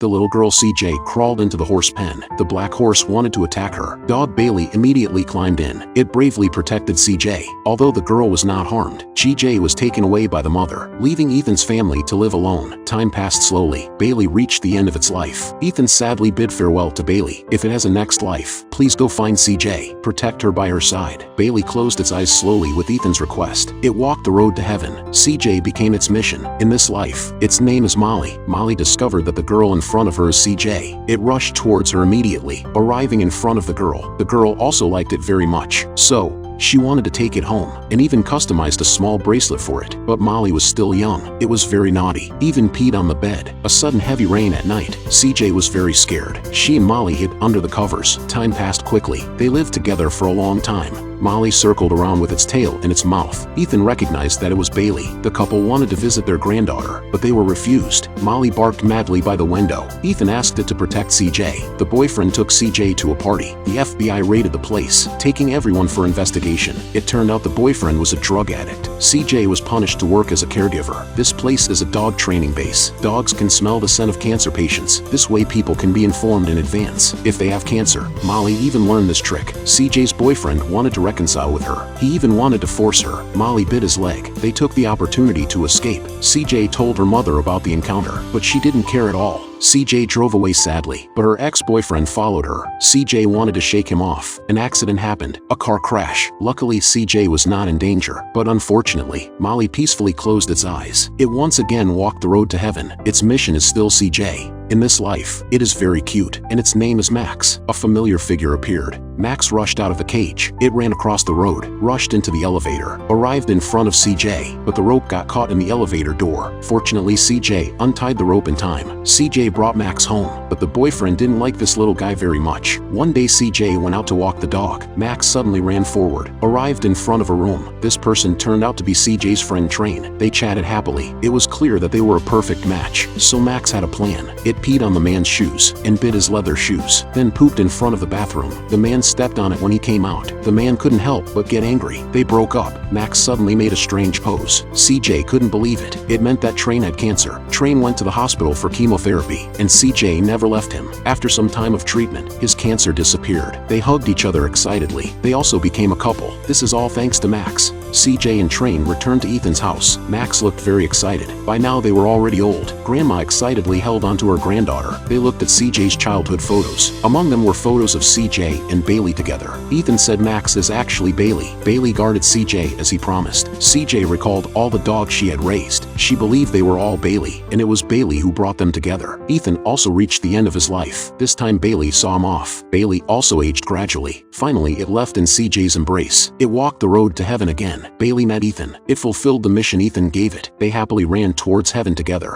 The little girl CJ crawled into the horse pen. The black horse wanted to attack her. Dog Bailey immediately climbed in. It bravely protected CJ. Although the girl was not harmed, CJ was taken away by the mother, leaving Ethan's family to live alone. Time passed slowly. Bailey reached the end of its life. Ethan sadly bid farewell to Bailey. If it has a next life, please go find CJ. Protect her by her side. Bailey closed its eyes slowly with Ethan's request. It walked the road to heaven. CJ became its mission. In this life, its name is Molly. Molly discovered that the girl in front of her is CJ. It rushed towards her immediately, arriving in front of the girl. The girl also liked it very much, so she wanted to take it home, and even customized a small bracelet for it. But Molly was still young. It was very naughty, even peed on the bed. A sudden heavy rain at night. CJ was very scared. She and Molly hid under the covers. Time passed quickly. They lived together for a long time. Molly circled around with its tail in its mouth. Ethan recognized that it was Bailey. The couple wanted to visit their granddaughter, but they were refused. Molly barked madly by the window. Ethan asked it to protect CJ. The boyfriend took CJ to a party. The FBI raided the place, taking everyone for investigation. It turned out the boyfriend was a drug addict. CJ was punished to work as a caregiver. This place is a dog training base. Dogs can smell the scent of cancer patients. This way people can be informed in advance if they have cancer. Molly even learned this trick. CJ's boyfriend wanted to reconcile with her. He even wanted to force her. Molly bit his leg. They took the opportunity to escape. CJ told her mother about the encounter, but she didn't care at all. CJ drove away sadly, but her ex-boyfriend followed her. CJ wanted to shake him off. An accident happened, a car crash. Luckily, CJ was not in danger, but unfortunately, Molly peacefully closed its eyes. It once again walked the road to heaven. Its mission is still CJ. In this life, it is very cute, and its name is Max. A familiar figure appeared. Max rushed out of the cage. It ran across the road, rushed into the elevator, arrived in front of CJ, but the rope got caught in the elevator door. Fortunately, CJ untied the rope in time. CJ brought Max home, but the boyfriend didn't like this little guy very much. One day CJ went out to walk the dog. Max suddenly ran forward, arrived in front of a room. This person turned out to be CJ's friend Train. They chatted happily. It was clear that they were a perfect match, so Max had a plan. It peed on the man's shoes and bit his leather shoes, then pooped in front of the bathroom. The man stepped on it when he came out. The man couldn't help but get angry. They broke up. Max suddenly made a strange pose. CJ couldn't believe it. It meant that Train had cancer. Train went to the hospital for chemotherapy, and CJ never left him. After some time of treatment, his cancer disappeared. They hugged each other excitedly. They also became a couple. This is all thanks to Max. CJ and Train returned to Ethan's house. Max looked very excited. By now they were already old. Grandma excitedly held onto her granddaughter. They looked at CJ's childhood photos. Among them were photos of CJ and Bailey together. Ethan said Max is actually Bailey. Bailey guarded CJ as he promised. CJ recalled all the dogs she had raised. She believed they were all Bailey, and it was Bailey who brought them together. Ethan also reached the end of his life. This time Bailey saw him off. Bailey also aged gradually. Finally, it left in CJ's embrace. It walked the road to heaven again. Bailey met Ethan. It fulfilled the mission Ethan gave it. They happily ran towards heaven together.